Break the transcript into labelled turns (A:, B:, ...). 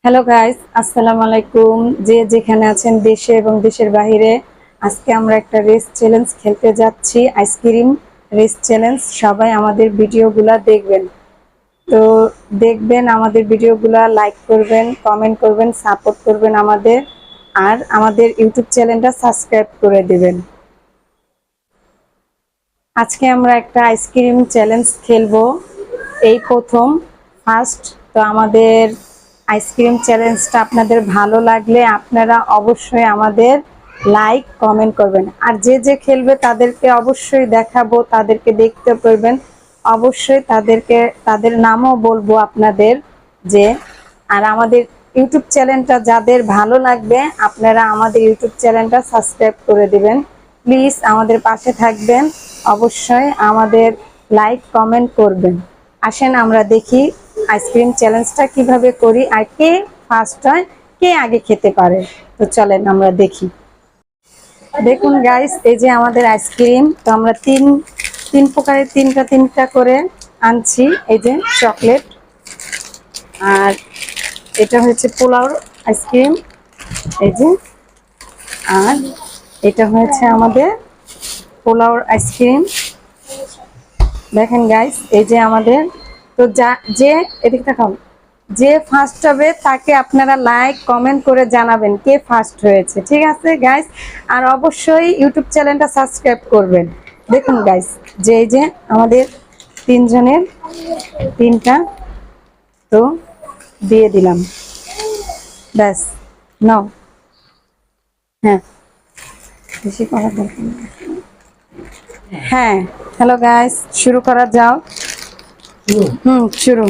A: Hello guys, আসসালামু আলাইকুম। যে যেখানে আছেন দেশে এবং দেশের বাইরে, আজকে আমরা একটা রেস চ্যালেঞ্জ খেলতে যাচ্ছি, আইসক্রিম রেস চ্যালেঞ্জ। সবাই আমাদের ভিডিওগুলা দেখবেন। তো দেখবেন আমাদের ভিডিওগুলা, লাইক করবেন, কমেন্ট করবেন, সাপোর্ট করবেন আমাদের, আর আমাদের ইউটিউব চ্যানেলটা সাবস্ক্রাইব করে দিবেন। আজকে আমরা একটা আইসক্রিম চ্যালেঞ্জ খেলবো, এই প্রথম ফার্স্ট। তো আমাদের আইসক্রিম চ্যালেঞ্জটা আপনাদের ভালো লাগলে আপনারা অবশ্যই আমাদের লাইক কমেন্ট করবেন। আর যে যে খেলবে তাদেরকে অবশ্যই দেখাবো, তাদেরকে দেখতে পারবেন, অবশ্যই তাদের নামও বলবো আপনাদের। যে আর আমাদের ইউটিউব চ্যানেলটা যাদের ভালো লাগবে আপনারা আমাদের ইউটিউব চ্যানেলটা সাবস্ক্রাইব করে দিবেন। প্লিজ আমাদের পাশে থাকবেন, অবশ্যই আমাদের লাইক কমেন্ট করবেন। আসেন আমরা দেখি আইসক্রিম চ্যালেঞ্জটা কিভাবে করি, আর কে ফার্স্ট হয়, কে আগে খেতে পারে। তো চলেন আমরা দেখি। দেখুন গাইস, এই যে আমাদের আইসক্রিম। তো আমরা তিন প্রকারের তিনটা করে আনছি। এই যে চকলেট, আর এটা হচ্ছে পোলাওর আইসক্রিম, এই যে। আর এটা হয়েছে আমাদের পোলাওর আইসক্রিম। দেখেন গাইস, এই যে আমাদের। তো যে এদিক দেখাও, যে ফার্স্ট হবে তাকে আপনারা লাইক কমেন্ট করে জানাবেন কে ফার্স্ট হয়েছে, ঠিক আছে গাইস? আর অবশ্যই ইউটিউব চ্যানেলটা সাবস্ক্রাইব করবেন। দেখুন গাইস, যে এই যে আমাদের তিনজনের তিনটা, তো দিয়ে দিলাম, ব্যাস। নাও। হ্যাঁ, বেশি করা দরকার নেই। হ্যাঁ, হ্যালো গাইস, শুরু করা যাও। শুরু।